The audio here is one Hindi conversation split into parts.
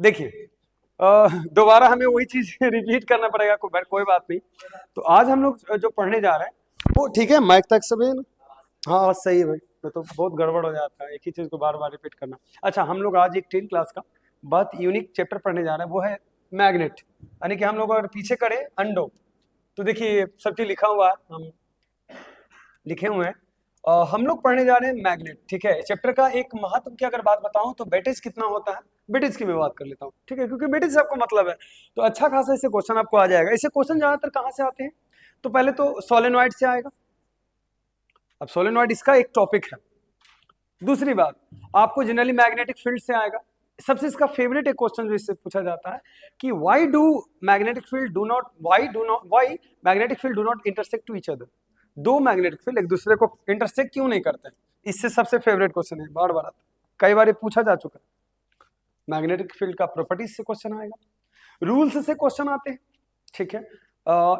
देखिए दोबारा हमें वही चीज रिपीट करना पड़ेगा, कोई बात नहीं। तो आज हम लोग जो पढ़ने जा रहे हैं वो ठीक है, माइक तक सभी है ना? हाँ सही है भाई, तो बहुत गड़बड़ हो जाता है एक ही चीज को बार बार रिपीट करना। अच्छा, हम लोग आज एक 10 क्लास का बहुत यूनिक चैप्टर पढ़ने जा रहे हैं, वो है मैग्नेट। यानी कि हम लोग अगर पीछे करें अंडो, तो देखिए सब चीज लिखा हुआ है, हम लिखे हुए हैं। हम लोग पढ़ने जा रहे हैं मैग्नेट, ठीक है। चैप्टर का एक महत्व की अगर बात बताऊं तो वेटेज कितना होता है, वेटेज की मैं बात कर लेता हूं, ठीक है, क्योंकि वेटेज से आपको मतलब है। तो अच्छा खासा ऐसे क्वेश्चन आपको आ जाएगा। ऐसे क्वेश्चन ज्यादातर कहाँ से आते हैं? तो पहले तो सोलेनॉइड से आएगा। अब सोलेनॉइड इसका एक टॉपिक है। दूसरी बात, आपको जनरली मैग्नेटिक फील्ड से आएगा। सबसे इसका फेवरेट एक क्वेश्चन जो इससे पूछा जाता है कि why magnetic field do not why magnetic field do not intersect to each other. दो मैग्नेटिक फील्ड एक दूसरे को इंटरसेक्ट क्यों नहीं करते? इससे सबसे फेवरेट क्वेश्चन है, बार बार आता है, कई बार ये पूछा जा चुका है। मैग्नेटिक फील्ड का प्रॉपर्टीज से क्वेश्चन आएगा, रूल्स से क्वेश्चन आते हैं, ठीक है।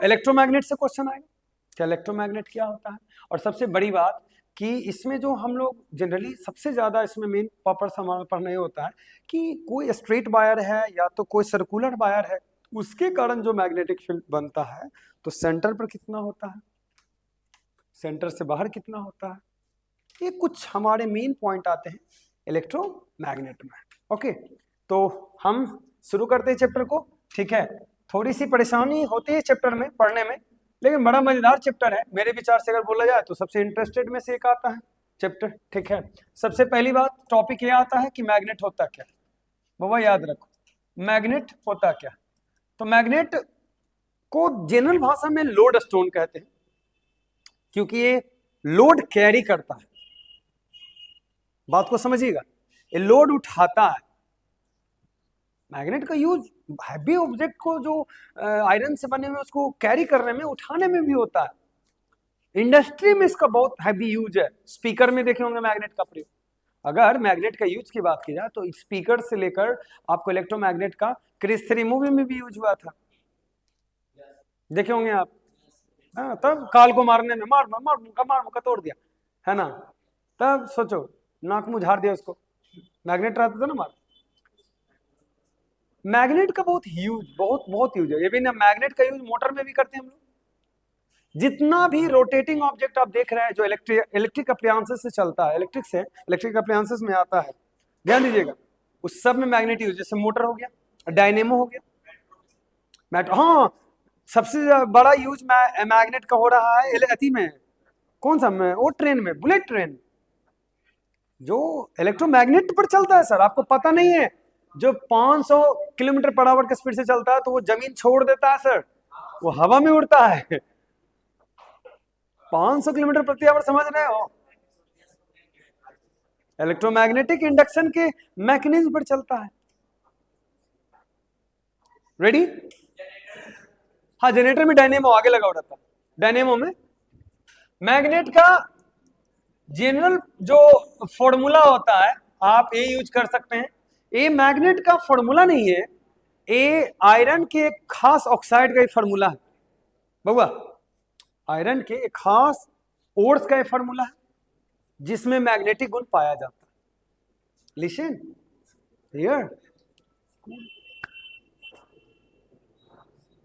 इलेक्ट्रोमैग्नेट से क्वेश्चन आएगा, क्या इलेक्ट्रोमैग्नेट क्या होता है। और सबसे बड़ी बात कि इसमें जो हम लोग जनरली सबसे ज्यादा इसमें मेन पर्पस हमारा पढ़ना ये होता है कि कोई स्ट्रेट वायर है या तो कोई सर्कुलर वायर है, उसके कारण जो मैग्नेटिक फील्ड बनता है तो सेंटर पर कितना होता है, सेंटर से बाहर कितना होता है, ये कुछ हमारे मेन पॉइंट आते हैं इलेक्ट्रोमैग्नेट में। ओके, तो हम शुरू करते हैं चैप्टर को, ठीक है। थोड़ी सी परेशानी होती है चैप्टर में पढ़ने में, लेकिन बड़ा मजेदार चैप्टर है मेरे विचार से। अगर बोला जाए तो सबसे इंटरेस्टेड में से एक आता है चैप्टर, ठीक है। सबसे पहली बात टॉपिक ये आता है कि मैग्नेट होता क्या, बाबा याद रखो मैग्नेट होता क्या। तो मैग्नेट को जनरल भाषा में लोड स्टोन कहते हैं, क्योंकि ये लोड कैरी करता है। बात को समझिएगा, ये लोड उठाता है। मैग्नेट का यूज हैवी ऑब्जेक्ट को जो आयरन से बने हुए उसको कैरी करने में, उठाने में भी होता है। इंडस्ट्री में इसका बहुत हैवी यूज है। स्पीकर में देखे होंगे मैग्नेट का प्रयोग। अगर मैग्नेट का यूज की बात की जाए तो स्पीकर से लेकर आपको इलेक्ट्रोमैग्नेट का क्रिस 3 मूवी में भी यूज हुआ था, देखे होंगे आप। हाँ, तब काल को मारने में मार मुका तोड़ दिया है ना, तब सोचो नाक मुंह झाड़ दिया उसको, मैग्नेट रहता था ना मार। मैग्नेट का बहुत बहुत यूज है। ये भी ना, मैग्नेट का यूज मोटर में भी करते हैं हम लोग। जितना भी रोटेटिंग ऑब्जेक्ट आप देख रहे हैं जो इलेक्ट्रिक अप्लायंसेस से चलता है, इलेक्ट्रिक अप्लायंसेस में आता है, ध्यान दीजिएगा, उस सब में मैग्नेट यूज। जैसे मोटर हो गया, डायनेमो हो गया, हाँ सबसे बड़ा यूज मैग्नेट का हो रहा है अति में, कौन सा में, वो ट्रेन में, बुलेट ट्रेन जो इलेक्ट्रोमैग्नेट पर चलता है सर, आपको पता नहीं है। जो 500 किलोमीटर पर आवर की स्पीड से चलता है तो वो जमीन छोड़ देता है सर, वो हवा में उड़ता है। 500 किलोमीटर प्रति आवर, समझ रहे हो? इलेक्ट्रोमैग्नेटिक इंडक्शन के मैकेनिज्म पर चलता है। रेडी? हाँ, जनरेटर में डायनेमो आगे लगा हुआ रहता है। डायनेमो में मैग्नेट का जनरल जो फॉर्मूला होता है आप ये यूज कर सकते हैं। ये मैग्नेट का फॉर्मूला नहीं है, ये आयरन के एक खास ऑक्साइड का ही फॉर्मूला है बउआ। आयरन के एक खास ओर्स का ये फॉर्मूला है जिसमें मैग्नेटिक गुण पाया जाता है। लिसन हियर,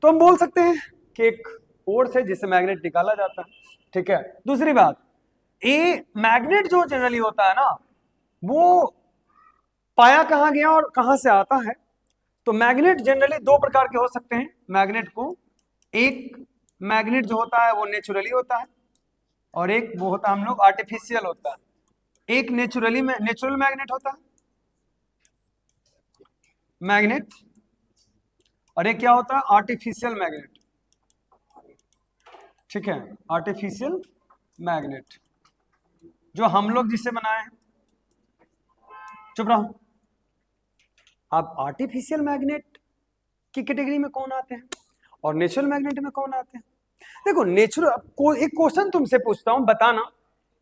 तो हम बोल सकते हैं कि एक ओर्स है जिससे मैग्नेट निकाला जाता है, ठीक है। दूसरी बात, ये मैग्नेट जो जनरली होता है ना, वो पाया कहां गया और कहां से आता है? तो मैग्नेट जनरली दो प्रकार के हो सकते हैं मैग्नेट को। एक मैग्नेट जो होता है वो नेचुरली होता है, और एक वो होता है हम लोग आर्टिफिशियल होता है। एक नेचुरल मैग्नेट होता है मैग्नेट, और एक क्या होता है, आर्टिफिशियल मैग्नेट, ठीक है। आर्टिफिशियल मैग्नेट जो हम लोग जिसे बनाए हैं, चुप रहो, अब आर्टिफिशियल मैग्नेट की कैटेगरी में कौन आते हैं और नेचुरल मैग्नेट में कौन आते हैं? देखो नेचुरल, एक क्वेश्चन तुमसे पूछता हूं, बताना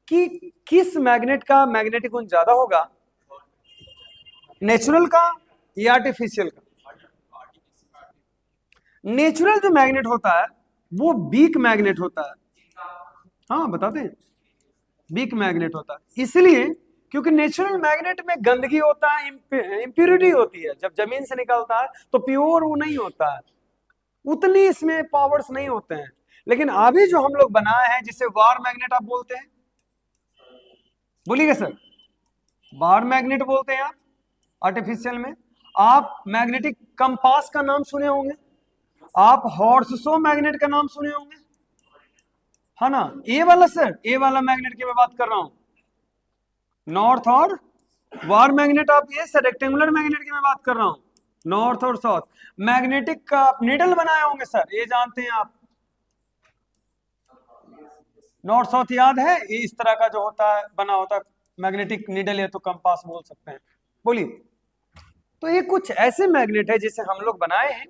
कि किस मैग्नेट का मैग्नेटिक गुण ज्यादा होगा, नेचुरल का या आर्टिफिशियल का? नेचुरल जो मैग्नेट होता है वो वीक मैग्नेट होता है। हाँ बताते हैं, वीक मैग्नेट होता है। इसलिए क्योंकि नेचुरल मैग्नेट में गंदगी होता है, इम्प्योरिटी होती है, जब जमीन से निकलता है तो प्योर वो नहीं होता है, उतनी इसमें पावर्स नहीं होते हैं। लेकिन अभी जो हम लोग बनाए हैं जिसे वार मैग्नेट आप बोलते हैं, बोलिएगा सर, वार मैग्नेट बोलते हैं आप आर्टिफिशियल में। आप मैग्नेटिक कंपास का नाम सुने होंगे, आप हॉर्सशो मैग्नेट का नाम सुने होंगे, है ना। ए वाला सर, ए वाला मैग्नेट की मैं बात कर रहा हूं, नॉर्थ और वार मैग्नेट। आप ये सर रेक्टेंगुलर मैग्नेट की मैं बात कर रहा हूं, नॉर्थ और साउथ। मैग्नेटिक का निडल बनाए होंगे सर, ये जानते हैं आप, नॉर्थ साउथ याद है, ये इस तरह का जो होता है बना होता है मैग्नेटिक निडल, या तो कंपास बोल सकते हैं। बोलिए, तो ये कुछ ऐसे मैग्नेट है जिसे हम लोग बनाए हैं।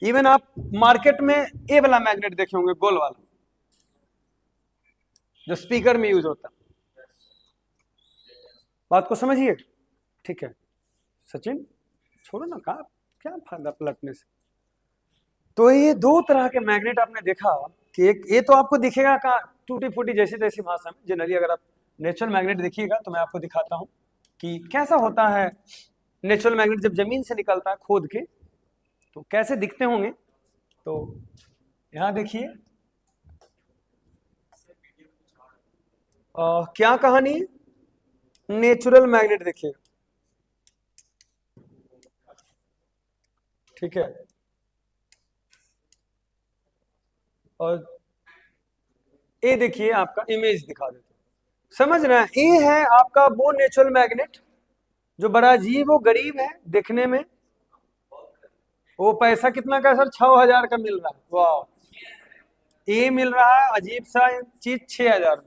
इवन आप मार्केट में ए वाला मैग्नेट देखे होंगे, गोल वाला, जो स्पीकर में यूज होता है। बात को समझिए, ठीक है सचिन, छोड़ो ना, कहा क्या फायदा पलटने से। तो ये दो तरह के मैग्नेट आपने देखा कि एक ये तो आपको दिखेगा का टूटी फूटी जैसी तैसी भाषा में जनरली। अगर आप नेचुरल मैग्नेट देखिएगा तो मैं आपको दिखाता हूं कि कैसा होता है नेचुरल मैग्नेट जब जमीन से निकलता है खोद के, तो कैसे दिखते होंगे। तो यहां देखिए क्या कहानी है, नेचुरल मैग्नेट देखिए, ठीक है। और ये देखिए आपका इमेज दिखा देते, समझ रहे हैं, ये है आपका वो नेचुरल मैग्नेट जो बड़ा अजीब वो गरीब है दिखने में। वो पैसा कितना का सर, 6,000 का मिल रहा है, वाह। ये मिल रहा है अजीब सा चीज 6,000 में।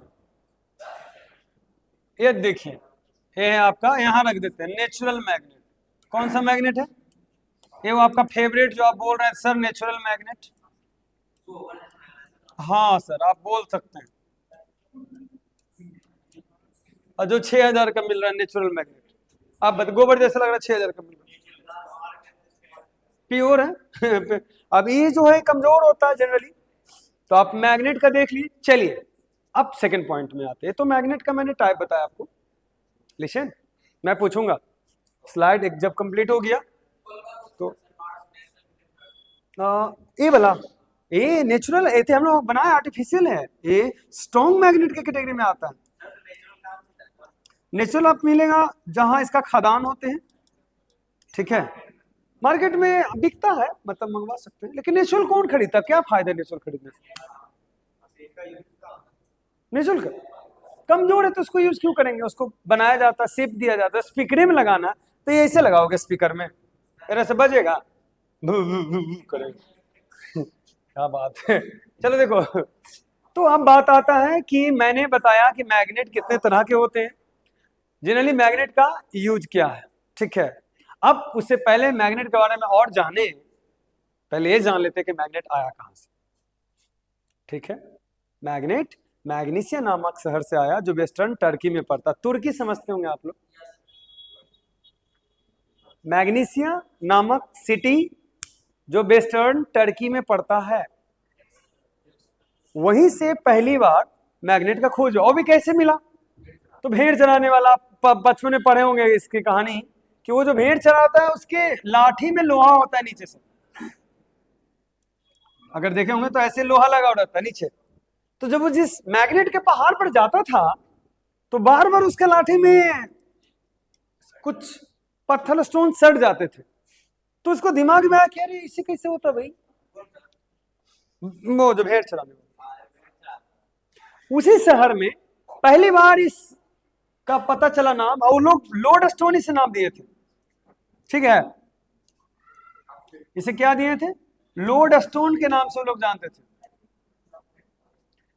ये देखिए, ये है आपका, यहाँ रख देते हैं नेचुरल मैग्नेट। कौन सा मैग्नेट है ये, वो आपका फेवरेट जो आप बोल रहे हैं सर नेचुरल मैग्नेट। हाँ सर आप बोल सकते हैं, और जो 6,000 का मिल रहा है नेचुरल मैग्नेट, आप गोबर जैसा लग रहा है, 6,000 का मिल रहा है, प्योर है। अब ये जो है कमजोर होता है जनरली, तो आप मैग्नेट का देख लीजिए। चलिए अब सेकंड पॉइंट में आते हैं। तो मैग्नेट का मैंने टाइप बताया आपको, लिसन, मैं पूछूंगा स्लाइड एक जब कंप्लीट हो गया तो ये वाला, ये नेचुरल ये थे हम लोग बनाए, आर्टिफिशियल है, ये स्ट्रॉन्ग मैग्नेट के कैटेगरी में आता है। नेचुरल आप मिलेगा जहां इसका खदान होते हैं, ठीक है, मार्केट में बिकता है, मतलब मंगवा सकते हैं। लेकिन नेचुरल कौन खरीदता, क्या फायदा नेचुरल खरीदने से, नेचुरल का कमजोर है तो उसको यूज क्यों करेंगे। उसको बनाया जाता है, शेप दिया जाता है, स्पीकर में लगाना तो ये ऐसे लगाओगे स्पीकर में, ऐसे बजेगा, करेगा, क्या बात है। चलो देखो, तो अब बात आता है कि मैंने बताया कि मैग्नेट कितने तरह के होते हैं, जनरली मैग्नेट का यूज क्या है, ठीक है। अब उससे पहले मैग्नेट के बारे में और जाने, पहले ये जान लेते हैं कि मैग्नेट आया कहां से, ठीक है। मैग्नेट मैग्नीसिया नामक शहर से आया जो वेस्टर्न टर्की में पड़ता। तुर्की समझते होंगे आप लोग, मैग्नीसिया नामक सिटी जो वेस्टर्न टर्की में पड़ता है, वहीं से पहली बार मैग्नेट का खोज। और भी कैसे मिला, तो भेड़ चराने वाला, बचपन में पढ़े होंगे इसकी कहानी कि वो जो भेड़ चराता है उसके लाठी में लोहा होता है नीचे से, अगर देखे होंगे तो ऐसे लोहा लगा रहता है नीचे। तो जब वो जिस मैग्नेट के पहाड़ पर जाता था तो बार बार उसके लाठी में कुछ पत्थर स्टोन सड़ जाते थे। तो उसको दिमाग में आया कि अरे इसे कैसे होता भाई, वो जो भेड़ चराने वाला, उसी शहर में पहली बार इसका पता चला नाम, और लोग लोड स्टोन इसे नाम दिए थे, ठीक है। इसे क्या दिए थे, लोड स्टोन के नाम से लोग जानते थे,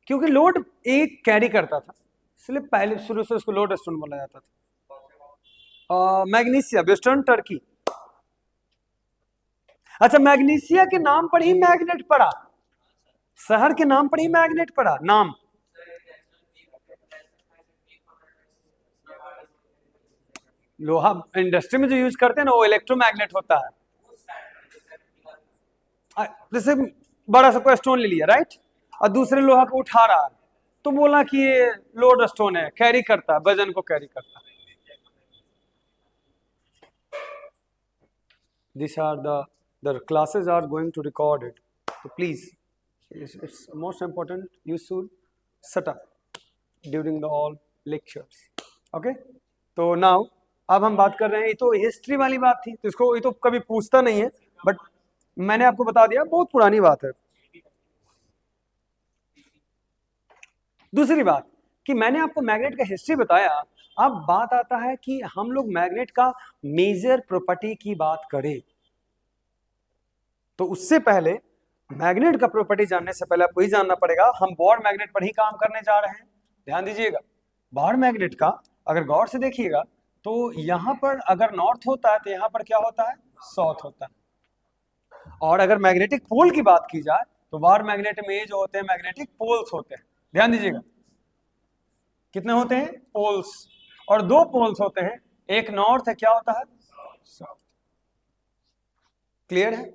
क्योंकि लोड एक कैरी करता था, इसलिए पहले शुरू से उसको लोड स्टोन बोला जाता था। मैग्नीसिया वेस्टर्न टर्की। अच्छा, मैग्नीसिया के नाम पर ही मैग्नेट पड़ा, शहर के नाम पर ही मैग्नेट पड़ा नाम। लोहा इंडस्ट्री में जो यूज करते हैं ना वो इलेक्ट्रोमैग्नेट होता है। जैसे बड़ा सा कोई स्टोन ले लिया, राइट, और दूसरे लोहा को उठा रहा है, तो बोला कि ये लोड स्टोन है, कैरी करता है, वजन को कैरी करता है। These are the classes are going to record it, so please, it's most important you should shut up during the all lectures, okay? तो now अब हम बात कर रहे हैं, ये तो हिस्ट्री वाली बात थी, तो इसको ये तो कभी पूछता नहीं है, बट मैंने आपको बता दिया बहुत पुरानी बात है। दूसरी बात कि मैंने आपको मैग्नेट का हिस्ट्री बताया, अब बात आता है कि हम लोग मैग्नेट का मेजर प्रॉपर्टी की बात करें, तो उससे पहले मैग्नेट का प्रॉपर्टी जानने से पहले आपको ही जानना पड़ेगा, हम बॉड मैग्नेट पर ही काम करने जा रहे हैं। ध्यान दीजिएगा, बॉड मैग्नेट का अगर गौर से देखिएगा तो यहां पर अगर नॉर्थ होता है तो यहां पर क्या होता है, साउथ होता है। और अगर मैग्नेटिक पोल की बात की जाए तो बॉड मैग्नेट में जो होते हैं मैग्नेटिक पोल्स होते हैं। ध्यान दीजिएगा, कितने होते हैं, पोल्स, और दो पोल्स होते हैं, एक नॉर्थ है, क्या होता है, साउथ। क्लियर है,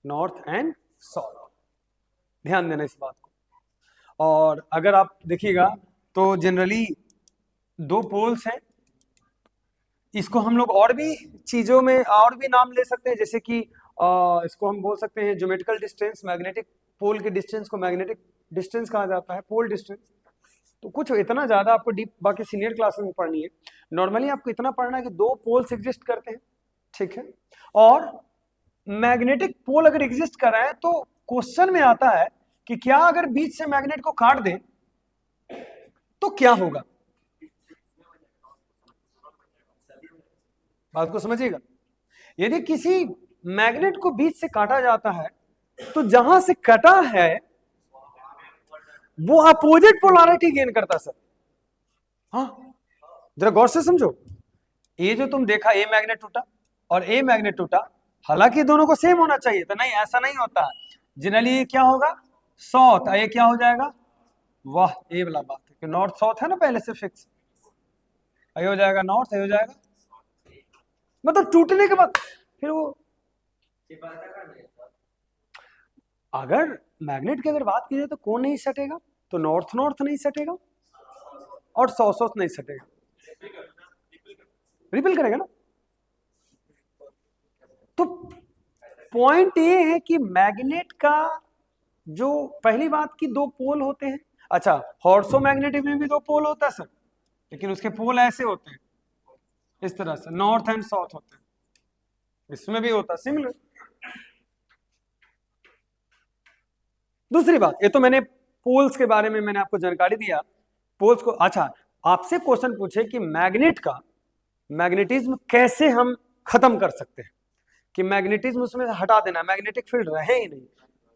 नॉर्थ एंड साउथ, ध्यान देना इस बात को। और अगर आप देखिएगा तो जनरली दो पोल्स हैं, इसको हम लोग और भी चीजों में और भी नाम ले सकते हैं, जैसे कि इसको हम बोल सकते हैं ज्योमेट्रिकल डिस्टेंस, मैग्नेटिक पोल के डिस्टेंस को मैग्नेटिक डिस्टेंस कहा जाता है, पोल डिस्टेंस। तो कुछ इतना ज्यादा आपको डीप बाकी सीनियर क्लासेस में पढ़नी है, नॉर्मली आपको इतना पढ़ना है कि दो पोल्स एग्जिस्ट करते हैं, ठीक है। और मैग्नेटिक पोल अगर एग्जिस्ट कर रहा है तो क्वेश्चन में आता है कि क्या अगर बीच से मैग्नेट को काट दें तो क्या होगा, बात को समझिएगा। यदि किसी मैग्नेट को बीच से काटा जाता है तो जहां से कटा है वो अपोजिट पोलैरिटी गेन करता सर। हाँ, जरा गौर से समझो, ये जो तुम देखा, ए मैग्नेट टूटा और ए मैग्नेट टूटा, हालांकि दोनों को सेम होना चाहिए, तो नहीं, ऐसा नहीं होता है। जनरली ये क्या होगा, साउथ, ये क्या हो जाएगा, वाह, ये वाला बात है कि नॉर्थ साउथ है ना पहले से फिक्स, ये हो जाएगा नॉर्थ, ये हो जाएगा, मतलब टूटने के बाद फिर वो, अगर मैग्नेट की अगर बात की जाए तो कौन नहीं सटेगा, तो नॉर्थ नॉर्थ नहीं सटेगा और साउथ साउथ नहीं सटेगा, रिपील करेगा ना। तो पॉइंट ये है कि मैग्नेट का जो पहली बात की दो पोल होते हैं। अच्छा, हॉर्सो मैग्नेटिक में भी दो पोल होता है सर, लेकिन उसके पोल ऐसे होते हैं, इस तरह से नॉर्थ एंड साउथ होते हैं, इसमें भी होता है सिमिलर। दूसरी बात, ये तो मैंने पोल्स के बारे में मैंने आपको जानकारी दिया, पोल्स को। अच्छा, आपसे क्वेश्चन पूछे कि मैग्नेट का मैग्नेटिज्म कैसे हम खत्म कर सकते हैं, कि मैग्नेटिज्म उसमें हटा देना, मैग्नेटिक फील्ड रहे ही नहीं,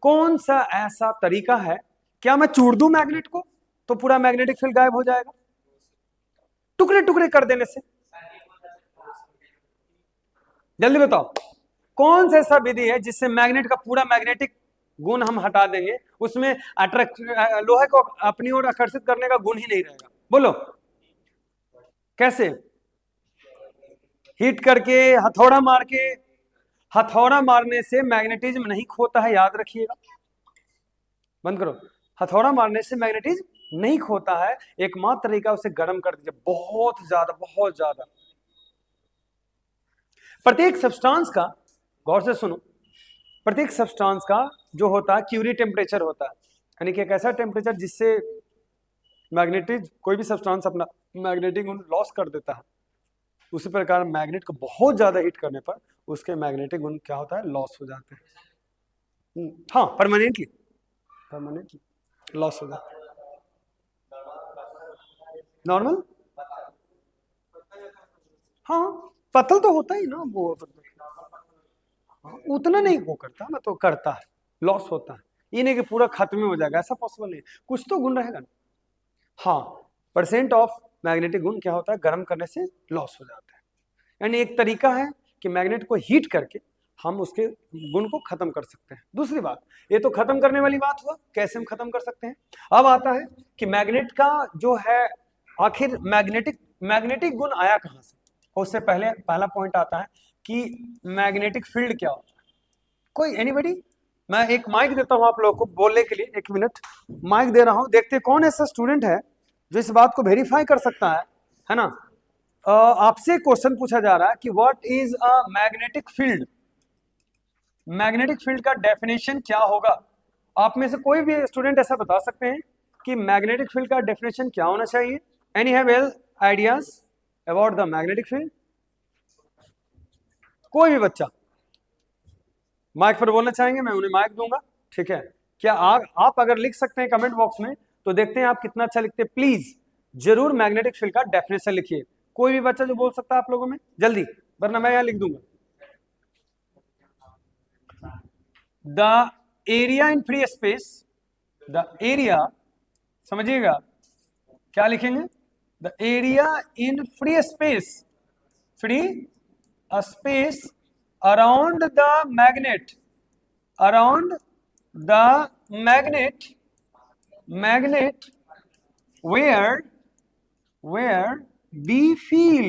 कौन सा ऐसा तरीका है, क्या मैं चूड़ दूं मैग्नेट को तो पूरा मैग्नेटिक फील्ड गायब हो जाएगा, टुकड़े टुकड़े कर देने से? जल्दी बताओ, कौन सा ऐसा विधि है जिससे मैग्नेट का पूरा मैग्नेटिक गुण हम हटा देंगे, उसमें अट्रैक्ट, लोहे को अपनी ओर आकर्षित करने का गुण ही नहीं रहेगा? बोलो कैसे? हीट करके, हथौड़ा मार के। हथौड़ा मारने से मैग्नेटिज्म नहीं खोता है, याद रखिएगा, बंद करो। हथौड़ा मारने से मैग्नेटिज्म नहीं खोता है, एकमात्र तरीका उसे गर्म कर दीजिए, बहुत ज्यादा बहुत ज्यादा। प्रत्येक सब्सटेंस का, गौर से सुनो, प्रत्येक सब्सटेंस का जो होता है क्यूरी टेम्परेचर होता है, यानी कि एक ऐसा टेम्परेचर जिससे मैग्नेटिक कोई भी सब्सटेंस अपना मैग्नेटिक गुण लॉस कर देता है, उसी प्रकार मैग्नेट को बहुत ज्यादा हीट करने पर उसके मैग्नेटिक गुण क्या होता है, लॉस हो जाते हैं। हाँ, परमानेंटली लॉस हो जाता है। नॉर्मल, हाँ, पतल तो होता ही ना वो, उतना नहीं वो करता, मैं तो करता है, लॉस होता है, ये नहीं कि पूरा खत्म हो जाएगा, ऐसा पॉसिबल नहीं, कुछ तो गुण रहेगा ना। हाँ, परसेंट ऑफ मैग्नेटिक गुण क्या होता है, गर्म करने से लॉस हो जाता है, यानी एक तरीका है कि मैग्नेट को हीट करके हम उसके गुण को खत्म कर सकते हैं। दूसरी बात, ये तो खत्म करने वाली बात हुआ, कैसे हम खत्म कर सकते हैं। अब आता है कि मैग्नेट का जो है आखिर मैग्नेटिक गुण आया कहां से। उससे पहले पहला पॉइंट आता है कि मैग्नेटिक फील्ड क्या होता है। कोई एनीबडी मैं एक माइक देता हूं आप लोगों को बोलने के लिए, 1 मिनट माइक दे रहा हूं, देखते कौन ऐसा स्टूडेंट है जो इस बात को वेरीफाई कर सकता है ना। आपसे क्वेश्चन पूछा जा रहा है कि what is a magnetic field. Magnetic field का डेफिनेशन क्या होगा। आप में से कोई भी स्टूडेंट ऐसा बता सकते हैं कि मैग्नेटिक फील्ड का डेफिनेशन क्या होना चाहिए। Any have well ideas about the magnetic field. कोई भी बच्चा माइक पर बोलना चाहेंगे, मैं उन्हें माइक दूंगा, ठीक है। क्या आप अगर लिख सकते हैं कमेंट बॉक्स में तो देखते हैं आप कितना अच्छा लिखते हैं। प्लीज जरूर मैग्नेटिक फील्ड का डेफिनेशन लिखिए। कोई भी बच्चा जो बोल सकता है आप लोगों में, जल्दी, वरना मैं यहां लिख दूंगा। The area in free space, the area, समझिएगा क्या लिखेंगे, the area in free space, free space around the magnet, around the magnet, magnet where we feel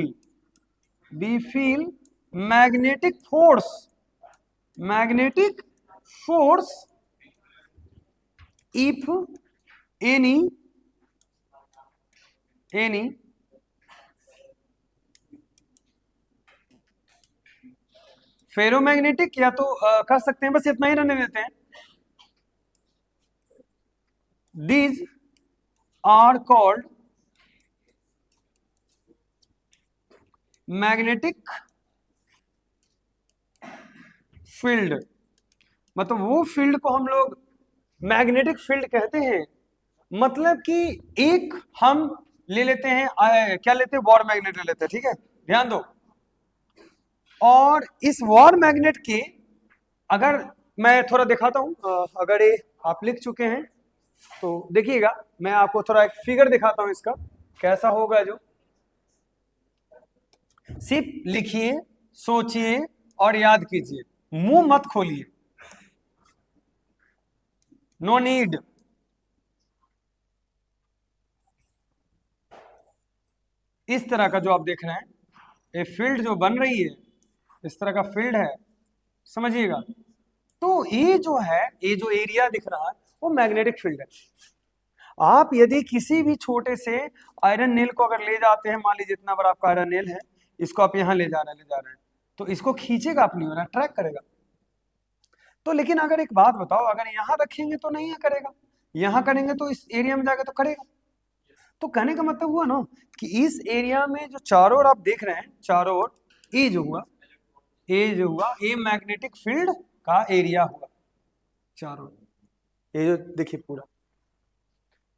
magnetic force if any ferromagnetic, या तो कह सकते हैं, बस इतना ही रहने देते हैं। These are called magnetic field. मतलब वो फील्ड को हम लोग मैग्नेटिक फील्ड कहते हैं। मतलब कि एक हम ले लेते हैं, क्या लेते हैं, वॉर मैग्नेट ले लेते हैं, ठीक है, ध्यान दो। और इस वॉर मैग्नेट के, अगर मैं थोड़ा दिखाता हूं, अगर ये आप लिख चुके हैं तो देखिएगा, मैं आपको थोड़ा एक फिगर दिखाता हूं इसका कैसा होगा। जो सिर्फ लिखिए, सोचिए और याद कीजिए, मुंह मत खोलिए, नो नीड। इस तरह का जो आप देख रहे हैं, ये फील्ड जो बन रही है, इस तरह का फील्ड है, समझिएगा। तो ये जो है, ये जो एरिया दिख रहा है वो मैग्नेटिक फील्ड है। आप यदि किसी भी छोटे से आयरन नेल को अगर ले जाते हैं, मान लीजिए इतना बड़ा आपका आयरन नेल है, इसको आप यहाँ ले जा रहे हैं, तो इसको खींचेगा अपनी ओर, ट्रैक करेगा। तो लेकिन अगर एक बात बताओ, अगर यहाँ रखेंगे तो नहीं करेगा, यहाँ करेंगे तो इस एरिया में जाकर तो करेगा। तो कहने का मतलब हुआ ना कि इस एरिया में जो चारों ओर आप देख रहे हैं, चारों ओर ये जो हुआ, ये मैग्नेटिक फील्ड का एरिया हुआ चारों। ये जो देखिए पूरा,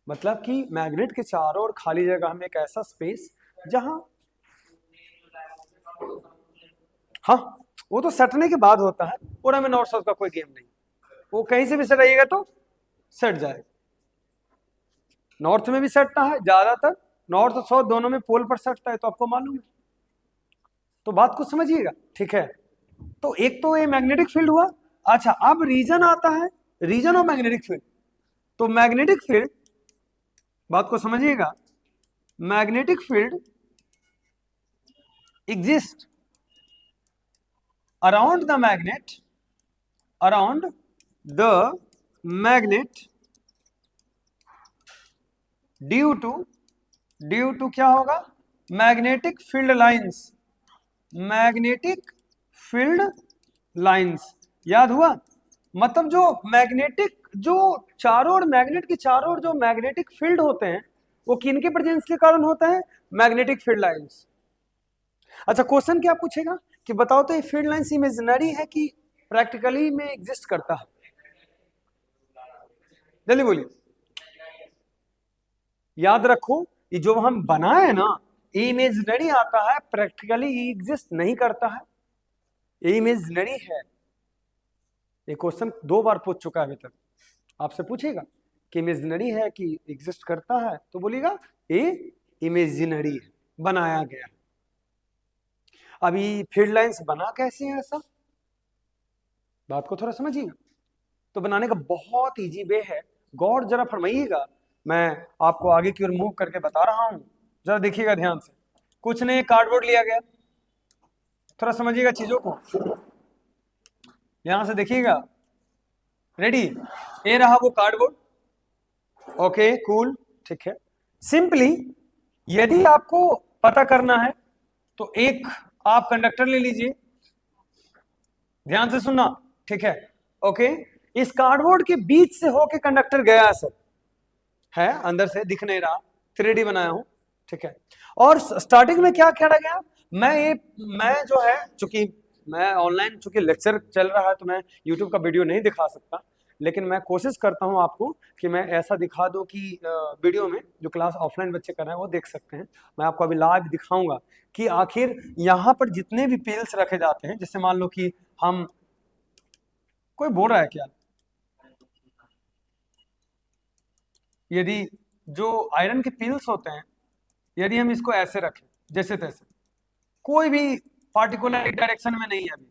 मतलब कि मैग्नेट के चारों ओर खाली जगह में एक ऐसा स्पेस जहां, हाँ वो तो सटने के बाद होता है, पूरा में नॉर्थ साउथ का कोई गेम नहीं, वो कहीं से भी सटाइएगा तो सट जाएगा। नॉर्थ में भी सटता है, ज्यादातर नॉर्थ और साउथ दोनों में पोल पर सटता है, तो आपको मालूम है। तो बात को समझिएगा, ठीक है। तो एक तो ये मैग्नेटिक फील्ड हुआ। अच्छा, अब रीजन आता है, रीजन ऑफ मैग्नेटिक फील्ड। तो मैग्नेटिक फील्ड, बात को समझिएगा, magnetic field exist around the magnet due to क्या होगा, मैग्नेटिक फील्ड लाइंस, याद हुआ। मतलब जो मैग्नेटिक, जो चारों ओर मैग्नेट के चारों ओर जो मैग्नेटिक फील्ड होते हैं वो किनके प्रेजेंस के कारण होते हैं, मैग्नेटिक फील्ड लाइंस। अच्छा, क्वेश्चन क्या पूछेगा कि बताओ तो ये फील्ड लाइंस इमेजिनरी है कि प्रैक्टिकली में एग्जिस्ट करता है, जल्दी बोलिए। याद रखो, ये जो हम बनाए ना, ये इमेजिनरी आता है, प्रैक्टिकली एग्जिस्ट नहीं करता है, ये इमेजिनरी है। ये क्वेश्चन 2 बार पूछ चुका है अभी तक, आपसे पूछेगा कि इमेजिनरी है कि एग्जिस्ट करता है, तो बोलिएगा ये इमेजिनरी है, बनाया गया। अभी फील्ड लाइंस बना कैसे है ऐसा, बात को थोड़ा समझिएगा। तो बनाने का बहुत इजी वे है, गौर जरा फरमाइएगा, मैं आपको आगे की ओर मूव करके बता रहा हूं, जरा देखिएगा ध्यान से। कुछ नहीं, कार्डबोर्ड लिया गया, थोड़ा समझिएगा चीजों को, यहां से देखिएगा। रेडी, ये रहा वो कार्डबोर्ड, ओके कूल, ठीक है। सिंपली यदि आपको पता करना है तो एक आप कंडक्टर ले लीजिए, ध्यान से सुनना, ठीक है, ओके। इस कार्डबोर्ड के बीच से होके कंडक्टर गया सर, है अंदर से दिख नहीं रहा, 3D बनाया हूं, ठीक है। और स्टार्टिंग में क्या खेला गया, मैं जो है, चूंकि मैं ऑनलाइन चूंकि लेक्चर चल रहा है तो मैं यूट्यूब का वीडियो नहीं दिखा सकता, लेकिन मैं कोशिश करता हूं आपको कि मैं ऐसा दिखा दूं कि वीडियो में जो क्लास ऑफलाइन बच्चे कर रहे हैं वो देख सकते हैं। मैं आपको अभी लाइव दिखाऊंगा कि आखिर यहाँ पर जितने भी पिल्स रखे जाते हैं, जैसे मान लो कि हम, कोई बोल रहा है क्या, यदि जो आयरन के पिल्स होते हैं, यदि हम इसको ऐसे रखें जैसे तैसे, कोई भी पार्टिकुलर डायरेक्शन में नहीं है, अभी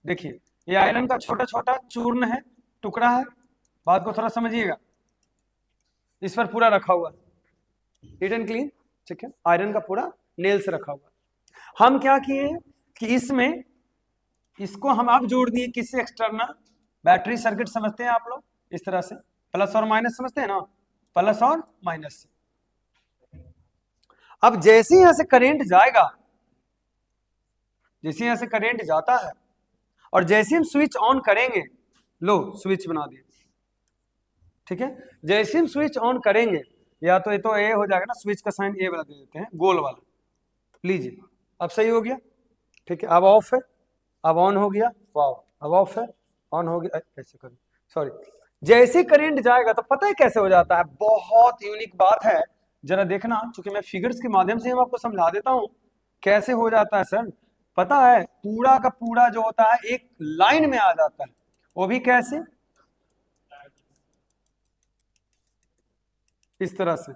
देखिए ये आयरन का छोटा छोटा चूर्ण है, टुकड़ा है, बात को थोड़ा समझिएगा, इस पर पूरा रखा हुआ नीट एंड क्लीन, ठीक है, आयरन का पूरा नेल से रखा हुआ। हम क्या किए कि इसमें इसको हम आप जोड़ दिए किससे, एक्सटर्नल बैटरी सर्किट समझते हैं आप लोग, इस तरह से प्लस और माइनस समझते हैं ना, प्लस और माइनस से। अब जैसे ही यहां से करंट जाएगा, जैसे यहां से करंट जाता है और जैसे हम स्विच ऑन करेंगे, लो स्विच बना दिए, ठीक है, जैसे हम स्विच ऑन करेंगे, या तो ये तो ए हो जाएगा ना, स्विच का साइन ए वाला दे देते हैं, गोल वाला, लीजिए अब सही हो गया, ठीक है। अब ऑफ है, अब ऑन हो गया, वाओ, अब ऑफ है, ऑन हो गया, कैसे करूं, सॉरी। जैसे करंट जाएगा तो पता है कैसे हो जाता है, बहुत यूनिक बात है, जरा देखना, क्योंकि मैं फिगर्स के माध्यम से हम आपको समझा देता हूं कैसे हो जाता है सर। पता है पूरा का पूरा जो होता है एक लाइन में आ जाता है, वो भी कैसे, इस तरह से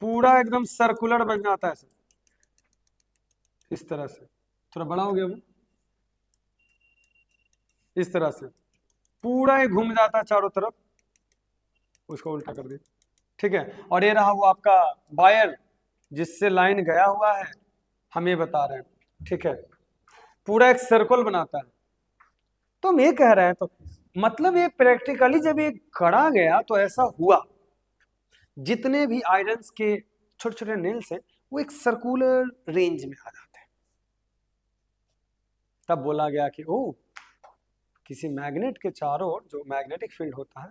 पूरा एकदम सर्कुलर बन जाता है सर, इस तरह से, थोड़ा बड़ा हो गया वो, इस तरह से पूरा ही घूम जाता है चारों तरफ, उसको उल्टा कर दिया, ठीक है। और ये रहा वो आपका वायर जिससे लाइन गया हुआ है, हम ये बता रहे हैं, ठीक है, पूरा एक सर्कल बनाता है। तो हम ये कह रहे हैं, तो मतलब ये प्रैक्टिकली जब ये गढ़ा गया तो ऐसा हुआ, जितने भी आयरन्स के छोटे छोटे नेल्स हैं वो एक सर्कुलर रेंज में आ जाते हैं। तब बोला गया कि ओ, किसी मैग्नेट के चारों ओर जो मैग्नेटिक फील्ड होता है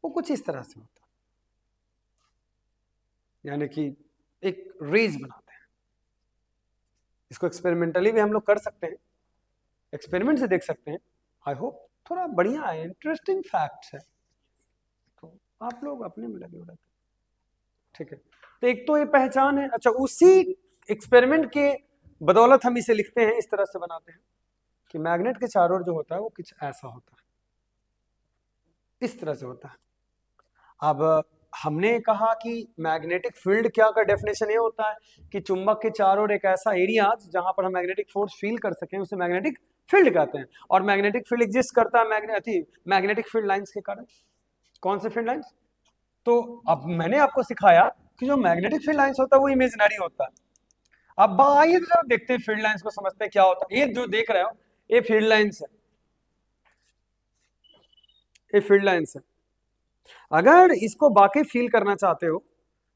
वो कुछ इस तरह से होता है, यानी कि एक रेंज बनाते हैं। इसको एक्सपेरिमेंटली भी हम लोग कर सकते हैं, एक्सपेरिमेंट से देख सकते हैं। आई होप थोड़ा बढ़िया है, इंटरेस्टिंग फैक्ट है, तो आप लोग अपने में लगे हो रहते, ठीक है। तो एक तो ये पहचान है, अच्छा उसी एक्सपेरिमेंट के बदौलत हम इसे लिखते हैं, इस तरह से बनाते हैं कि मैग्नेट के चारों ओर जो होता है वो कुछ ऐसा होता है, इस तरह से होता है। अब हमने कहा कि मैग्नेटिक फील्ड क्या का डेफिनेशन ये होता है कि चुंबक के चारों ओर एक ऐसा एरिया जहां पर हम मैग्नेटिक फोर्स फील कर सकें, उसे मैग्नेटिक फील्ड कहते हैं। और मैग्नेटिक फील्ड एग्जिस्ट करता है मैग्नेटिक फील्ड लाइंस के कारण। कौन से फील्ड लाइंस, तो अब मैंने आपको सिखाया कि जो मैग्नेटिक फील्ड लाइंस होता है वो इमेजिनरी होता है। अब आइए जरा देखते हैं फील्ड लाइंस को, समझते हैं क्या होता है। ये जो देख रहे हो ये फील्ड लाइंस है, ये फील्ड लाइंस है। अगर इसको बाकी फील करना चाहते हो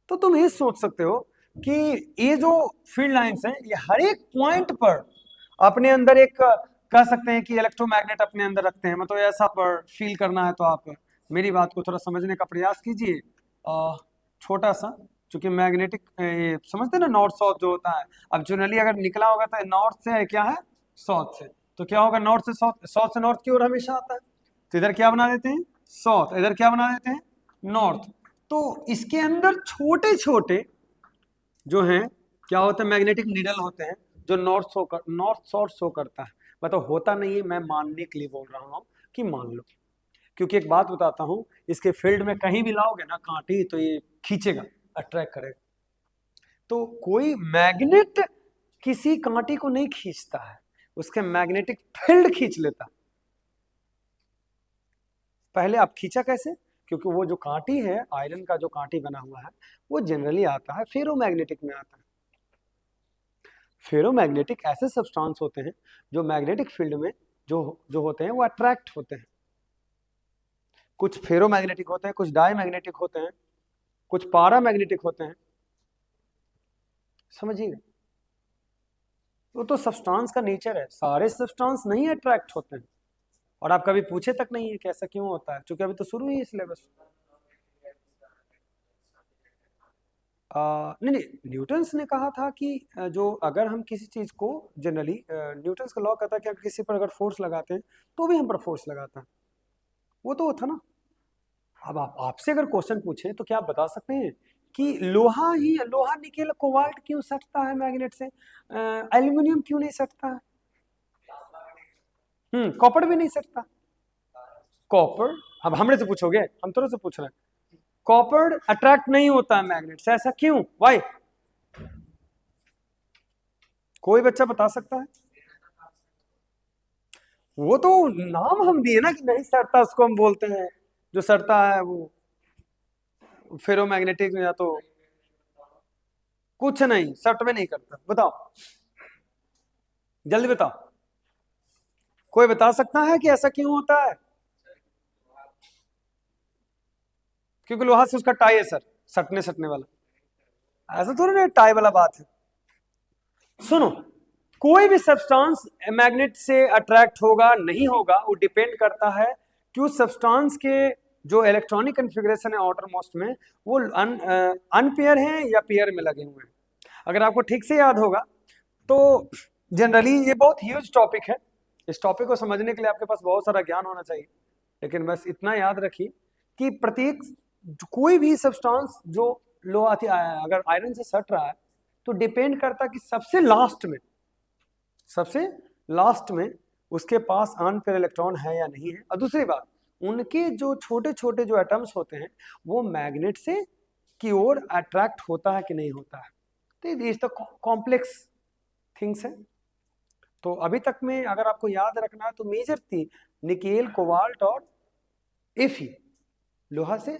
तो तुम ये सोच सकते हो कि ये जो फील्ड लाइंस हैं ये हर एक पॉइंट पर अपने अंदर एक, कह सकते हैं कि इलेक्ट्रोमैग्नेट अपने अंदर रखते हैं। मतलब ऐसा पर फील करना है तो आप मेरी बात को थोड़ा समझने का प्रयास कीजिए। छोटा सा, चूंकि मैग्नेटिक ये समझते हैं ना, नॉर्थ साउथ जो होता है, अब जनरली अगर निकला होगा तो नॉर्थ से है, क्या है, साउथ से, तो क्या होगा, नॉर्थ से साउथ, साउथ से नॉर्थ की ओर हमेशा आता है, तो इधर क्या बना देते हैं, साउथ, इधर क्या बना देते हैं, नॉर्थ। तो इसके अंदर छोटे छोटे जो हैं क्या होते हैं, मैग्नेटिक नीडल होते हैं, जो नॉर्थ साउथ शो करता है। मतलब होता नहीं है, मैं मानने के लिए बोल रहा हूँ कि मान लो, क्योंकि एक बात बताता हूँ, इसके फील्ड में कहीं भी लाओगे ना कांटी तो ये खींचेगा, अट्रैक्ट करेगा। तो कोई मैग्नेट किसी कांटी को नहीं खींचता है, उसके मैग्नेटिक फील्ड खींच लेता। पहले आप खींचा कैसे, क्योंकि वो जो कांटी है, आयरन का जो कांटी बना हुआ है, वो जनरली आता है फेरोमैग्नेटिक में आता है। फेरोमैग्नेटिक ऐसे सब्सटेंस होते हैं जो मैग्नेटिक फील्ड में जो जो होते हैं वो अट्रैक्ट होते हैं। कुछ फेरोमैग्नेटिक होते हैं, कुछ डायमैग्नेटिक होते हैं, कुछ पारामैग्नेटिक होते हैं, समझिए। वो तो सब्सटेंस का नेचर है, सारे सब्सटेंस नहीं अट्रैक्ट होते हैं। और आप कभी पूछे तक नहीं है कि ऐसा क्यों होता है, क्योंकि अभी तो शुरू ही है सिलेबस। नहीं नहीं, न्यूटन्स ने कहा था कि जो अगर हम किसी चीज को जनरली, न्यूटन्स का लॉ कहता है कि अगर किसी पर अगर फोर्स लगाते हैं तो भी हम पर फोर्स लगाता है, वो तो था ना। अब आपसे अगर क्वेश्चन पूछे तो क्या आप बता सकते हैं कि लोहा निकेल कोबाल्ट क्यों सटता है मैग्नेट से, एल्यूमिनियम क्यों नहीं सटता है, कॉपर भी नहीं सटता। कॉपर, अब हमरे से पूछोगे, हम थोड़े से पूछ रहे हैं। कॉपर अट्रैक्ट नहीं होता है मैग्नेट से, ऐसा क्यों, वाई? कोई बच्चा बता सकता है? वो तो नाम हम दिए ना कि नहीं सटता, उसको हम बोलते हैं जो सटता है वो फेरोमैग्नेटिक, या तो कुछ नहीं सट में नहीं करता। बताओ, जल्दी बताओ, कोई बता सकता है कि ऐसा क्यों होता है? क्योंकि लोहा से उसका टाई है सर, सटने वाला, ऐसा थोड़ा ना टाई वाला बात है। सुनो, कोई भी सब्सटेंस मैग्नेट से अट्रैक्ट होगा नहीं होगा, वो डिपेंड करता है कि उस सब्सटेंस के जो इलेक्ट्रॉनिक कन्फिग्रेशन है आउटर मोस्ट में, वो अनपेयर है या पेयर में लगे हुए हैं। अगर आपको ठीक से याद होगा तो जनरली ये बहुत ह्यूज टॉपिक है, इस टॉपिक को समझने के लिए आपके पास बहुत सारा ज्ञान होना चाहिए। लेकिन बस इतना याद रखिए कि प्रत्येक कोई भी सब्सटेंस जो लोहा अगर आयरन से सट रहा है तो डिपेंड करता है कि सबसे लास्ट में उसके पास अनपेयर इलेक्ट्रॉन है या नहीं है। और दूसरी बात, उनके जो छोटे छोटे जो एटम्स होते हैं वो मैग्नेट से की ओर अट्रैक्ट होता है कि नहीं होता है। तो ये तो कॉम्प्लेक्स थिंग्स है। तो अभी तक में अगर आपको याद रखना है तो मेजर थी निकेल, कोबाल्ट और एफी लोहा से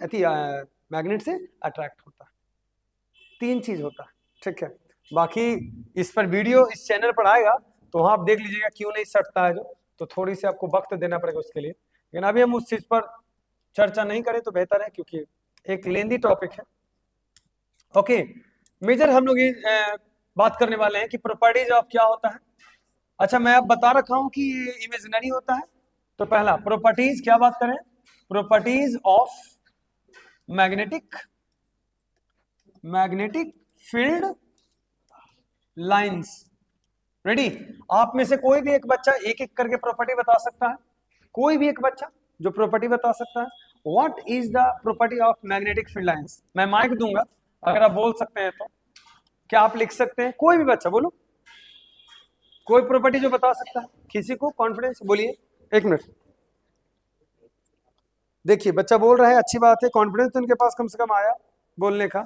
मैग्नेट से अट्रैक्ट होता है, तीन चीज होता है, ठीक है। बाकी इस पर वीडियो इस चैनल पर आएगा तो वहां आप देख लीजिएगा क्यों नहीं सटता है जो, तो थोड़ी सी आपको वक्त देना पड़ेगा उसके लिए। लेकिन अभी हम उस चीज पर चर्चा नहीं करें तो बेहतर है, क्योंकि एक लेंदी टॉपिक है। ओके, मेजर हम लोग ये बात करने वाले हैं कि प्रॉपर्टीज ऑफ क्या होता है। अच्छा, मैं अब बता रखा हूं कि ये इमेजिनरी होता है। तो पहला प्रॉपर्टीज, क्या बात करें, properties of magnetic field lines. Ready? आप में से कोई भी एक बच्चा एक एक करके प्रॉपर्टी बता सकता है, कोई भी एक बच्चा जो प्रॉपर्टी बता सकता है। What is the property of magnetic field lines? मैं माइक दूंगा, अगर आप बोल सकते हैं तो क्या आप लिख सकते हैं? कोई भी बच्चा बोलो, कोई प्रॉपर्टी जो बता सकता है, किसी को कॉन्फिडेंस, बोलिए। एक मिनट, देखिए बच्चा बोल रहा है, अच्छी बात है, कॉन्फिडेंस तो इनके पास कम से कम आया बोलने का।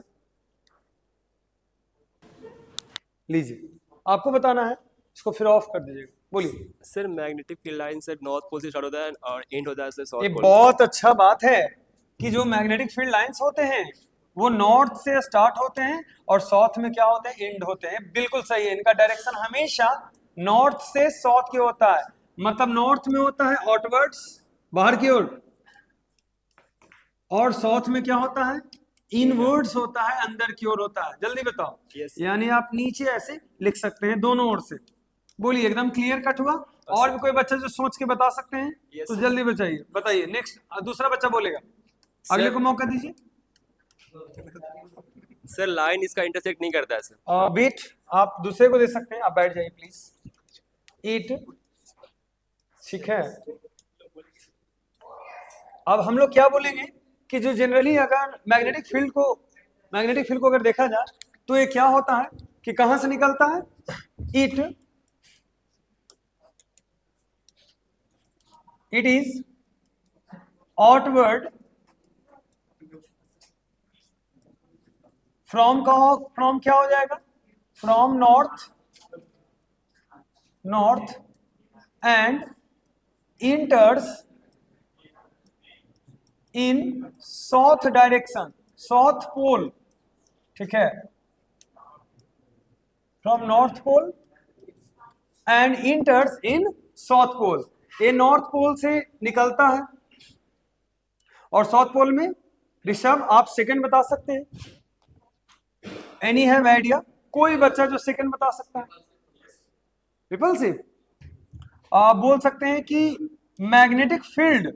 लीजिए, आपको बताना है, इसको फिर ऑफ कर दीजिएगा, बोलिए। Sir magnetic field line sir north pole से स्टार्ट होता है और एंड होता है सर ये साउथ पोल। बहुत अच्छा बात है कि जो मैग्नेटिक फील्ड लाइंस होते हैं वो नॉर्थ से स्टार्ट होते हैं और साउथ में क्या होते हैं, एंड होते हैं। बिल्कुल सही है, इनका डायरेक्शन हमेशा नॉर्थ से साउथ की होता है। मतलब नॉर्थ में होता है आउटवर्ड्स, बाहर की ओर, और साउथ में क्या होता है, इनवर्ड्स होता है, अंदर की ओर होता है। जल्दी बताओ। Yes. यानी आप नीचे ऐसे लिख सकते हैं दोनों ओर से। बोलिए, एकदम क्लियर कट हुआ? और भी कोई बच्चा जो सोच के बता सकते हैं Yes, तो sir. जल्दी बताइए। नेक्स्ट दूसरा बच्चा बोलेगा, अगले को मौका दीजिए। सर लाइन इसका इंटरसेक्ट नहीं करता है सर। वेट, आप दूसरे को दे सकते हैं, आप बैठ जाइए प्लीज। ईट, ठीक है। अब हम लोग क्या बोलेंगे कि जो जनरली अगर मैग्नेटिक फील्ड को अगर देखा जाए तो ये क्या होता है कि कहां से निकलता है, इट इज आउटवर्ड फ्रॉम क्या हो जाएगा, from north end enters in south direction, south pole, ठीक है, from north pole end enters in south pole. ये नॉर्थ पोल से निकलता है और साउथ पोल में ऋषभ आप सेकंड बता सकते हैं। Any have idea? कोई बच्चा जो सेकंड बता सकता है? ट्रिपल सी आप बोल सकते हैं कि magnetic field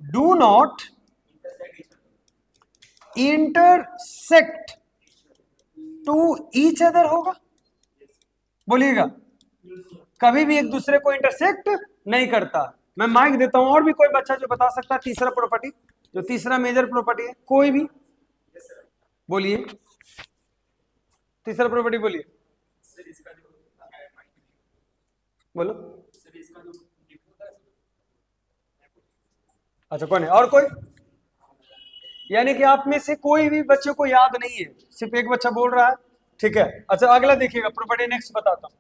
do not intersect to each other होगा। बोलिएगा, कभी भी एक दूसरे को इंटरसेक्ट नहीं करता। मैं माइक देता हूं, और भी कोई बच्चा जो बता सकता है तीसरा प्रॉपर्टी, जो तीसरा मेजर प्रॉपर्टी है, कोई भी बोलिए। तीसरा प्रॉपर्टी बोलिए, बोलो। अच्छा कौन है? और कोई? यानी कि आप में से कोई भी बच्चे को याद नहीं है, सिर्फ एक बच्चा बोल रहा है, ठीक है। अच्छा अगला देखिएगा, प्रॉपर्टी नेक्स्ट बताता हूं।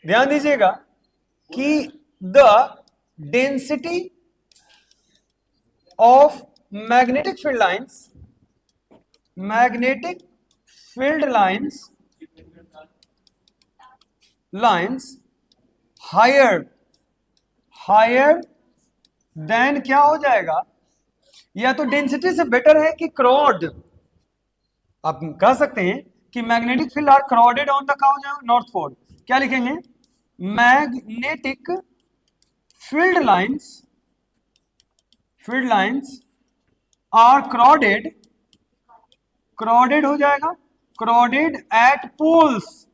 ध्यान दीजिएगा कि the density of magnetic field lines higher than क्या हो जाएगा? या तो डेंसिटी से बेटर है कि क्रॉड। आप कह सकते हैं कि magnetic field are crowded on the कहा हो जाएगा नॉर्थ पोल। क्या लिखेंगे? Magnetic field lines are crowded हो जाएगा, क्रॉडेड एट पोल्स।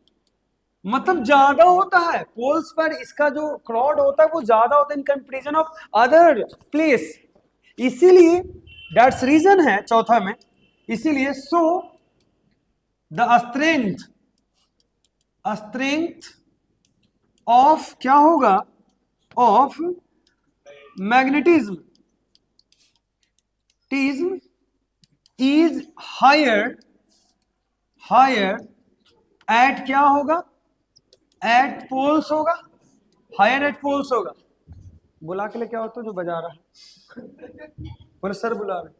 मतलब ज्यादा होता है पोल्स पर, इसका जो क्रॉड होता है वो ज्यादा होता है in comparison of other place. इसीलिए दैट्स रीजन है चौथा में, इसीलिए सो द स्ट्रेंथ ऑफ क्या होगा? Of magnetism is higher at क्या होगा? एट पोल्स होगा, हायर एट पोल्स होगा। बुला के लिए क्या होता है जो बजा रहा है? बोले सर बुला रहे,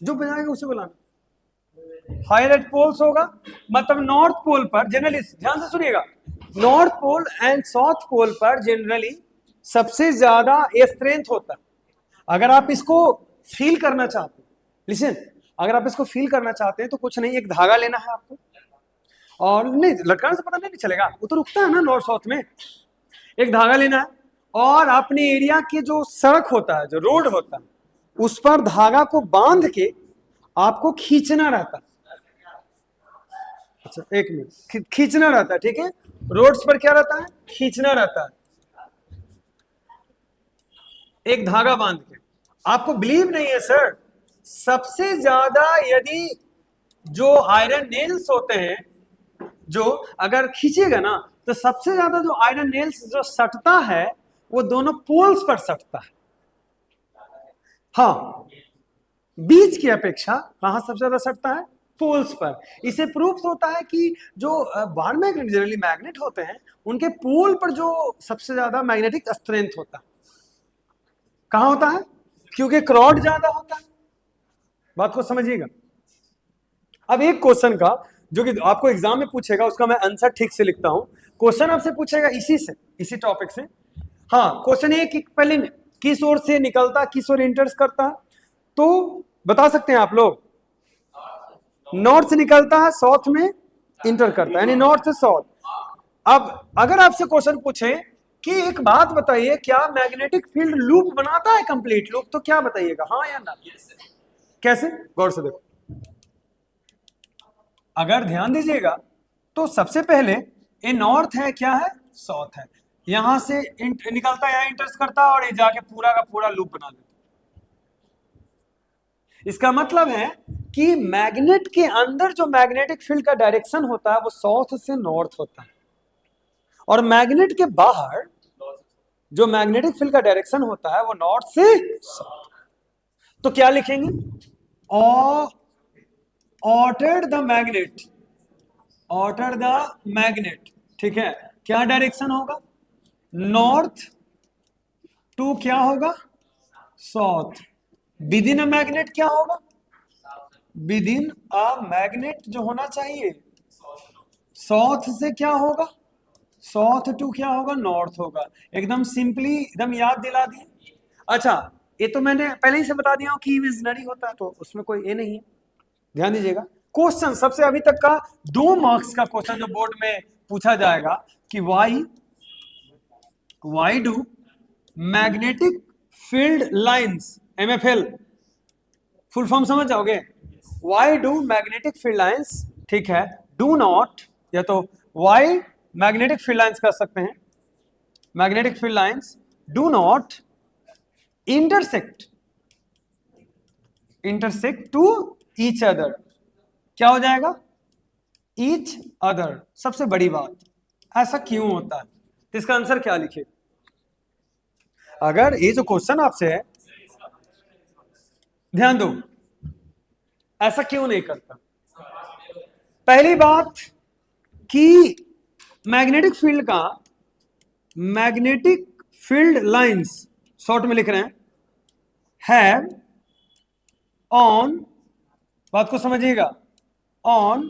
जो बजाएगा उसे बुलाना। हायर एट पोल्स होगा, मतलब नॉर्थ पोल पर जनरली, ध्यान से सुनिएगा, north pole and south pole पर जनरली सबसे ज्यादा स्ट्रेंथ होता है। अगर आप इसको फील करना चाहते हैं, लिसन, अगर आप इसको फील करना चाहते हैं तो कुछ नहीं, एक धागा लेना है आपको, और नहीं लटकाने से पता नहीं चलेगा, वो तो रुकता है ना नॉर्थ साउथ में। एक धागा लेना है और अपने एरिया के जो सड़क होता है, जो रोड होता है, उस पर धागा को बांध के आपको खींचना रहता है। अच्छा एक मिनट, खींचना रहता है, ठीक है। रोड्स पर क्या रहता है? खींचना रहता है, एक धागा बांध के। आपको बिलीव नहीं है सर, सबसे ज्यादा यदि जो आयरन नेल्स होते हैं, जो अगर खींचेगा ना तो सबसे ज्यादा जो आयरन नेल्स जो सटता है वो दोनों पोल्स पर सटता है। हाँ, बीच की अपेक्षा कहां सबसे ज्यादा सटता है? पोल्स पर। इसे प्रूफ होता है कि जो बार मैग्नेट जनरली मैग्नेट होते हैं उनके पोल पर जो सबसे ज्यादा मैग्नेटिक स्ट्रेंथ होता है कहां होता है? क्योंकि क्रॉड ज्यादा होता है। बात को समझिएगा। अब एक क्वेश्चन का जो कि आपको एग्जाम में पूछेगा, उसका मैं आंसर ठीक से लिखता हूं। क्वेश्चन आपसे पूछेगा इसी टॉपिक से। हाँ, क्वेश्चन ये कि पहले किस ओर से निकलता, किस ओर इंटर्स करता, तो बता सकते हैं आप लोग? नॉर्थ से निकलता है, साउथ में इंटर करता है, यानी नॉर्थ से साउथ। अब अगर आपसे क्वेश्चन पूछे कि एक बात बताइए, क्या मैग्नेटिक फील्ड लूप बनाता है, कंप्लीट लूप, तो क्या बताइएगा, हाँ या ना? कैसे? गौर से देखो, अगर ध्यान दीजिएगा तो सबसे पहले ये नॉर्थ है, क्या है? साउथ है। यहां से निकलता है, यहां इंटर्स करता है, और ये जाके पूरा का पूरा लूप बना देता है। इसका मतलब है कि मैग्नेट के अंदर जो मैग्नेटिक फील्ड का डायरेक्शन होता है वो साउथ से नॉर्थ होता है, और मैग्नेट के बाहर जो मैग्नेटिक फील्ड का डायरेक्शन होता है वो नॉर्थ से साउथ। तो क्या लिखेंगे? ऑल्टर द मैग्नेट, ठीक है। क्या डायरेक्शन होगा? नॉर्थ टू क्या होगा? South. With in a magnet क्या होगा? विद इन अ मैग्नेट जो होना चाहिए साउथ से क्या होगा? साउथ टू क्या होगा, नॉर्थ होगा। एकदम सिंपली एकदम याद दिला दिए। अच्छा, ये तो मैंने पहले ही से बता दिया हूं कि इमेजिनरी होता है, तो उसमें कोई ये नहीं है, ध्यान दीजिएगा। क्वेश्चन सबसे अभी तक का 2 मार्क्स का क्वेश्चन जो बोर्ड में पूछा जाएगा कि why do magnetic field lines, MFL full form समझ जाओगे, why do magnetic field lines, ठीक है, डू नॉट, या तो वाई मैग्नेटिक फील्ड लाइंस कर सकते हैं, magnetic field lines do not intersect to each other, क्या हो जाएगा, ईच अदर। सबसे बड़ी बात, ऐसा क्यों होता है, तो इसका आंसर क्या लिखे। अगर ये जो क्वेश्चन आपसे है, ध्यान दो, ऐसा क्यों नहीं करता। पहली बात कि मैग्नेटिक फील्ड लाइंस शॉर्ट में लिख रहे हैं, हैव ऑन, बात को समझिएगा, on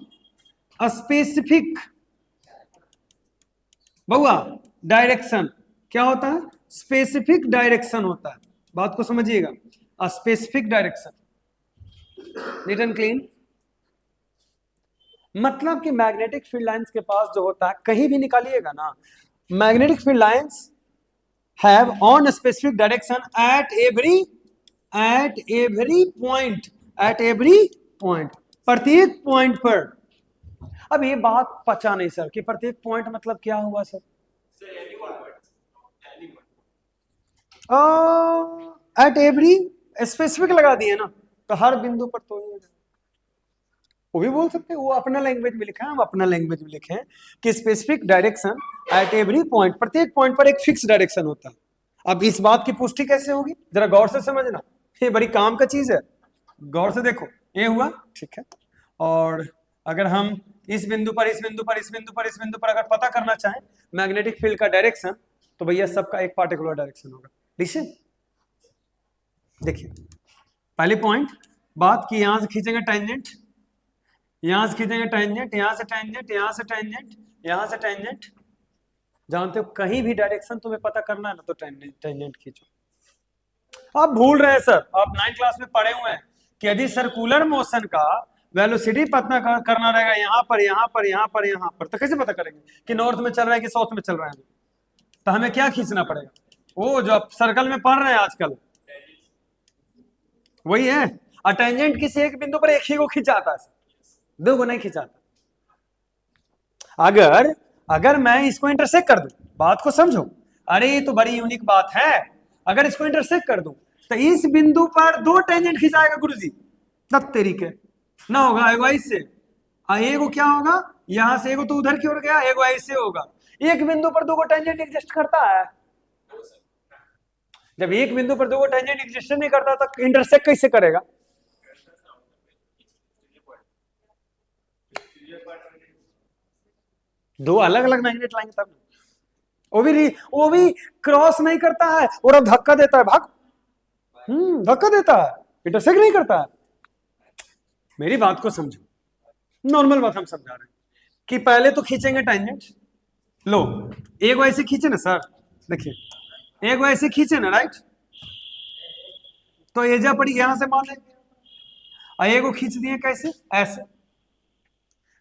a specific, Bahua direction, क्या होता है, स्पेसिफिक डायरेक्शन होता है, बात को समझिएगा, a specific direction, neat and clean. मतलब कि मैग्नेटिक फील्ड लाइंस के पास जो होता है, कहीं भी निकालिएगा ना, magnetic field lines have on specific direction at every point, प्रत्येक पॉइंट पर। अब ये बात पचा नहीं सर कि प्रत्येक पॉइंट मतलब क्या हुआ सर, एट एवरी, स्पेसिफिक लगा दिए ना, तो हर बिंदु पर तो ही, वो भी बोल सकते हैं, वो अपना लैंग्वेज में लिखा है, हम अपना लैंग्वेज में लिखे हैं कि specific direction at every point, प्रत्येक पॉइंट पर एक फिक्स डायरेक्शन होता है। अब इस बात की पुष्टि कैसे होगी, जरा गौर से समझना, ये बड़ी काम का चीज है, गौर से देखो, ये हुआ, ठीक है। और अगर हम इस बिंदु पर अगर पता करना चाहें मैग्नेटिक फील्ड का डायरेक्शन, तो भैया सबका एक पार्टिकुलर डायरेक्शन होगा। देखिए पहले पॉइंट, बात की यहां से खींचेंगे टेंजेंट, यहां से खींचेंगे टेंजेंट, यहां से टेंजेंट, यहां से टेंजेंट, यहां से टेंजेंट, जानते हो कहीं भी डायरेक्शन तुम्हें पता करना है ना, तो टेंजेंट खींचो। आप भूल रहे हैं सर, आप 9th क्लास में पढ़े हुए हैं कि यदि सर्कुलर मोशन का वेलोसिटी पता करना रहेगा यहाँ पर, यहाँ पर, यहाँ पर, यहाँ पर, तो कैसे पता करेंगे कि नॉर्थ में चल रहा है कि साउथ में चल रहा है, तो हमें क्या खींचना पड़ेगा, वो जो आप सर्कल में पढ़ रहे हैं आजकल, वही है। और टेंजेंट किसी एक बिंदु पर एक ही को खिंचाता है, दो को नहीं खिंचाता। अगर मैं इसको इंटरसेक्ट कर दूं, बात को समझो, अरे ये तो बड़ी यूनिक बात है, अगर इसको इंटरसेक्ट कर दूं तो इस बिंदु पर 2 टेंजेंट खिंचाएगा गुरुजी, तब तरीके ना होगा, एगो ऐसे, एगो क्या होगा, यहां से एगो तो उधर की ओर गया, एगो ऐसे होगा। एक बिंदु पर 2 टेंजेंट एग्जिस्ट करता है, जब एक बिंदु पर 2 टेंजेंट एग्जिस्ट नहीं करता तो इंटरसेक्ट कैसे करेगा। दो अलग अलग मैग्नेट लाएंगे तब, वो भी क्रॉस नहीं करता है, और अब धक्का देता है, भाग, धक्का देता है, इंटरसेक्ट नहीं करता है। मेरी बात को समझो, नॉर्मल बात हम समझा रहे हैं कि पहले तो खींचेंगे टेंजेंट, लो एक ऐसे खींचे ना सर, देखिए एक ऐसे खींचे ना, राइट, तो एजा पड़ी यहां से मान लेंगे, और एक खींच दिए कैसे, ऐसे,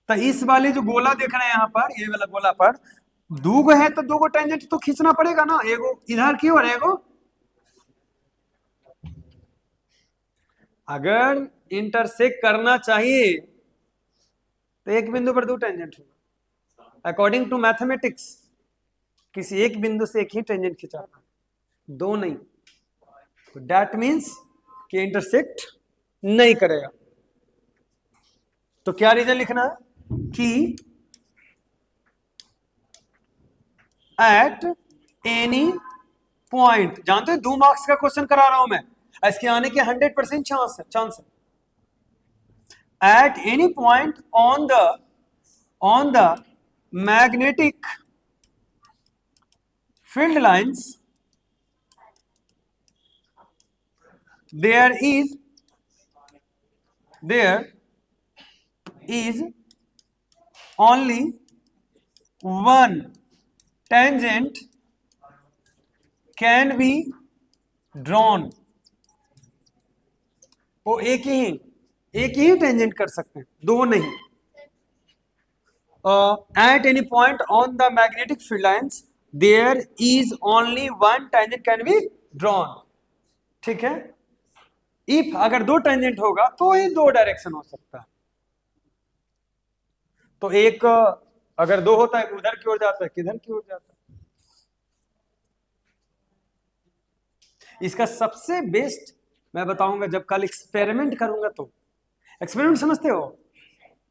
तो इस वाले जो गोला देख रहे हैं यहाँ पर, ये वाला गोला पर 2 है, तो 2 टेंजेंट तो खींचना पड़ेगा ना, एगो इधर की और एगो, अगर इंटरसेक्ट करना चाहिए तो एक बिंदु पर 2 टेंजेंट होगा, अकॉर्डिंग टू मैथमेटिक्स किसी एक बिंदु से एक ही टेंजेंट खिंचाता है, 2 नहीं, तो दैट मीन्स कि इंटरसेक्ट नहीं करेगा। तो क्या रीजन लिखना है कि एट एनी पॉइंट, जानते हो 2 मार्क्स का क्वेश्चन करा रहा हूं मैं, इसके आने के 100% चांस है। At any point on the magnetic field lines there is only one tangent can be drawn, वो एक ही टेंजेंट कर सकते हैं, दो नहीं। At any point on the magnetic field lines there is only one tangent can be drawn, ठीक है। इफ अगर दो टेंजेंट होगा तो ही दो डायरेक्शन हो सकता है। तो एक अगर दो होता है उधर की ओर जाता है, किधर की ओर जाता है। इसका सबसे बेस्ट मैं बताऊंगा जब कल एक्सपेरिमेंट करूंगा। तो एक्सपेरिमेंट समझते हो,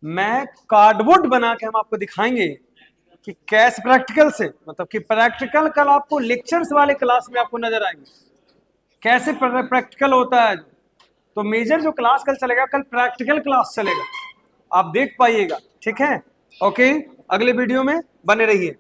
मैं कार्डबोर्ड बना के हम आपको दिखाएंगे कि कैसे प्रैक्टिकल से, मतलब कि प्रैक्टिकल कल आपको लेक्चर्स वाले क्लास में आपको नजर आएंगे कैसे प्रैक्टिकल होता है। तो मेजर जो क्लास कल चलेगा, कल प्रैक्टिकल क्लास चलेगा, आप देख पाइएगा, ठीक है। ओके, अगले वीडियो में बने रहिए।